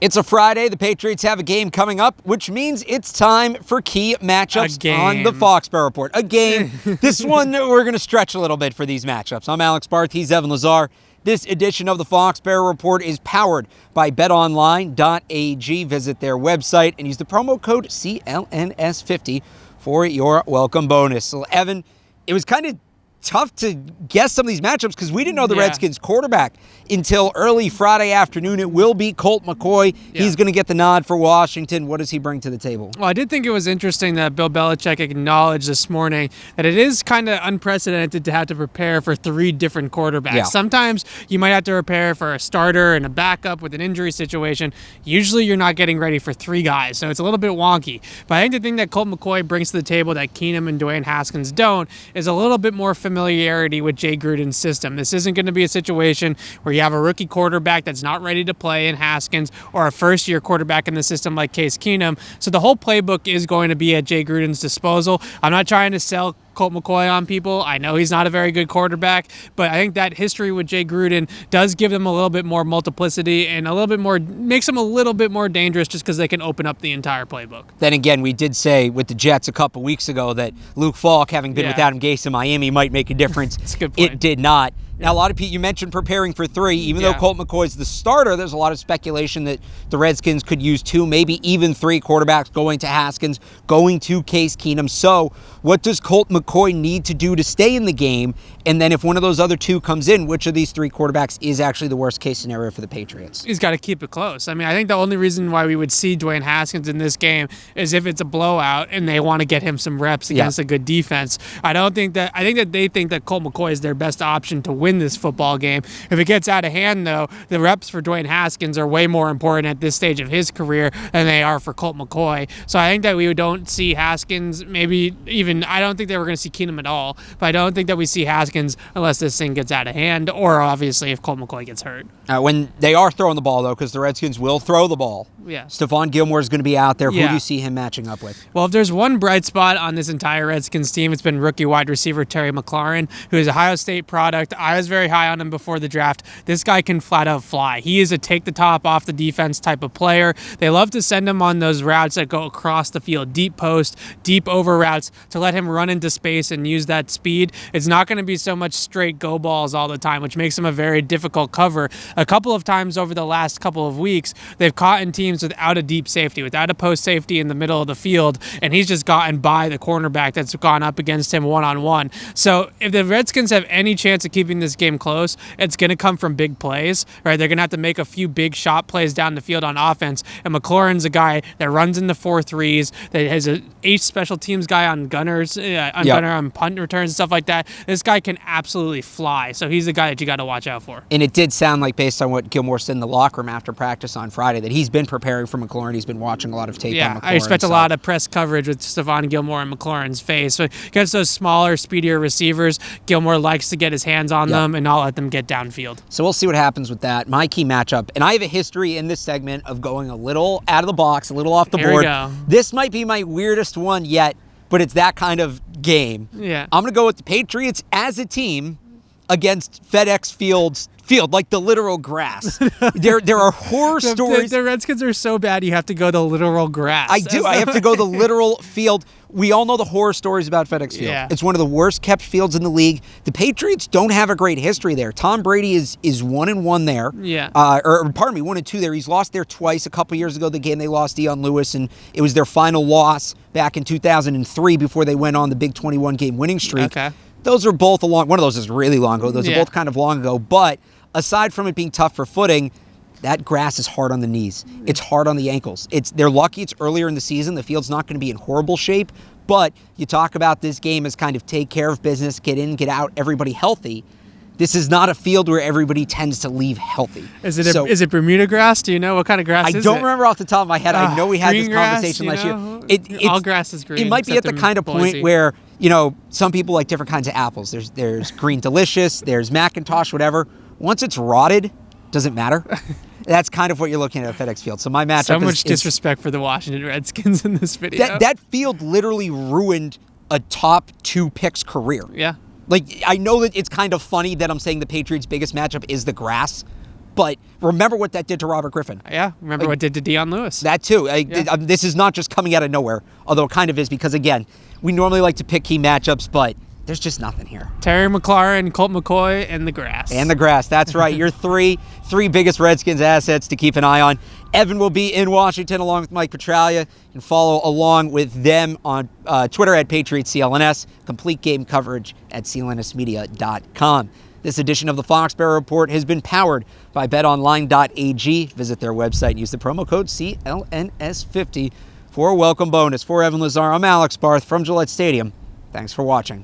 It's a Friday. The Patriots have a game coming up, which means it's time for key matchups on the FOXBORO Report. A game. This one, we're going to stretch a little bit for these matchups. I'm Alex Barth. He's Evan Lazar. This edition of the FOXBORO Report is powered by betonline.ag. Visit their website and use the promo code CLNS50 for your welcome bonus. So, Evan, it was kind of tough to guess some of these matchups because we didn't know the Redskins quarterback until early Friday afternoon. It will be Colt McCoy. He's going to get the nod for Washington. What does he bring to the table? Well, I did think it was interesting that Bill Belichick acknowledged this morning that it is kind of unprecedented to have to prepare for three different quarterbacks. Yeah. Sometimes you might have to prepare for a starter and a backup with an injury situation. Usually you're not getting ready for three guys, so it's a little bit wonky. But I think the thing that Colt McCoy brings to the table that Keenum and Dwayne Haskins don't is a little bit more familiarity with Jay Gruden's system. This isn't going to be a situation where you have a rookie quarterback that's not ready to play in Haskins or a first-year quarterback in the system like Case Keenum. So the whole playbook is going to be at Jay Gruden's disposal. I'm not trying to sell Colt McCoy on people. I know he's not a very good quarterback, but I think that history with Jay Gruden does give them a little bit more multiplicity and a little bit more, makes them a little bit more dangerous just because they can open up the entire playbook. Then again, we did say with the Jets a couple weeks ago that Luke Falk, having been with Adam Gase in Miami, might make a difference. That's a good point. It did not. Now, a lot of people, you mentioned preparing for three. Even though Colt McCoy's the starter, there's a lot of speculation that the Redskins could use two, maybe even three quarterbacks going to Haskins, going to Case Keenum. So what does Colt McCoy need to do to stay in the game? And then if one of those other two comes in, which of these three quarterbacks is actually the worst case scenario for the Patriots? He's got to keep it close. I mean, I think the only reason why we would see Dwayne Haskins in this game is if it's a blowout and they want to get him some reps against a good defense. I think that they think that Colt McCoy is their best option to win this football game. If it gets out of hand, though, the reps for Dwayne Haskins are way more important at this stage of his career than they are for Colt McCoy. So I think that we don't see Haskins, maybe even, I don't think that we're going to see Keenum at all, but I don't think that we see Haskins unless this thing gets out of hand or obviously if Colt McCoy gets hurt. When they are throwing the ball, though, because the Redskins will throw the ball. Yeah. Stephon Gilmore is going to be out there. Who do you see him matching up with? Well, if there's one bright spot on this entire Redskins team, it's been rookie wide receiver Terry McLaurin, who is a Ohio State product. I was very high on him before the draft. This guy can flat out fly. He is a take the top off the defense type of player. They love to send him on those routes that go across the field, deep post, deep over routes, to let him run into space and use that speed. It's not going to be so much straight go balls all the time, which makes him a very difficult cover. A couple of times over the last couple of weeks, they've caught in teams without a deep safety, without a post safety in the middle of the field, and he's just gotten by the cornerback that's gone up against him one-on-one. So if the Redskins have any chance of keeping this game close, it's going to come from big plays, right? They're going to have to make a few big shot plays down the field on offense, and McLaurin's a guy that runs in the 4-3s, that has a H special teams guy on gunners, gunner on punt returns and stuff like that. This guy can absolutely fly, so he's the guy that you got to watch out for. And it did sound like, based on what Gilmore said in the locker room after practice on Friday, that he's been preparing for McLaurin. He's been watching a lot of tape on McLaurin. I expect a lot of press coverage with Stephon Gilmore and McLaurin's face. So against those smaller, speedier receivers, Gilmore likes to get his hands on them and not let them get downfield. So we'll see what happens with that. My key matchup, and I have a history in this segment of going a little out of the box, a little off the board. We go. This might be my weirdest one yet, but it's that kind of game. Yeah. I'm going to go with the Patriots as a team against FedEx Field, like the literal grass. There are horror stories. The Redskins are so bad you have to go the literal grass. I do. I have to go the literal field. We all know the horror stories about FedEx Field. Yeah. It's one of the worst kept fields in the league. The Patriots don't have a great history there. Tom Brady is 1-1 there. Yeah. Or pardon me, 1-2 there. He's lost there twice. A couple years ago, the game they lost Dion Lewis, and it was their final loss back in 2003 before they went on the big 21-game winning streak. Okay. Those are both one of those is really long ago. Those are both kind of long ago. But aside from it being tough for footing, that grass is hard on the knees. It's hard on the ankles. They're lucky it's earlier in the season. The field's not going to be in horrible shape. But you talk about this game as kind of take care of business, get in, get out, everybody healthy. This is not a field where everybody tends to leave healthy. Is it Bermuda grass? Do you know what kind of grass is it? I don't remember off the top of my head. I know we had this conversation last year. All grass is green. It might be at the kind of point where, some people like different kinds of apples. There's Green Delicious, there's Macintosh, whatever. Once it's rotted, doesn't matter. That's kind of what you're looking at FedEx Field. So my matchup so much disrespect for the Washington Redskins in this video. That field literally ruined a top 2 pick's career. Yeah. Like, I know that it's kind of funny that I'm saying the Patriots' biggest matchup is the grass, but remember what that did to Robert Griffin. Yeah, remember what it did to Dion Lewis. That too. This is not just coming out of nowhere, although it kind of is, because again, we normally like to pick key matchups, but there's just nothing here. Terry McLaurin, Colt McCoy, and the grass. And the grass, that's right. Your three biggest Redskins assets to keep an eye on. Evan will be in Washington along with Mike Petralia. You can follow along with them on Twitter at Patriots CLNS. Complete game coverage at CLNSmedia.com. This edition of the Foxborough Report has been powered by betonline.ag. Visit their website and use the promo code CLNS50 for a welcome bonus. For Evan Lazar, I'm Alex Barth from Gillette Stadium. Thanks for watching.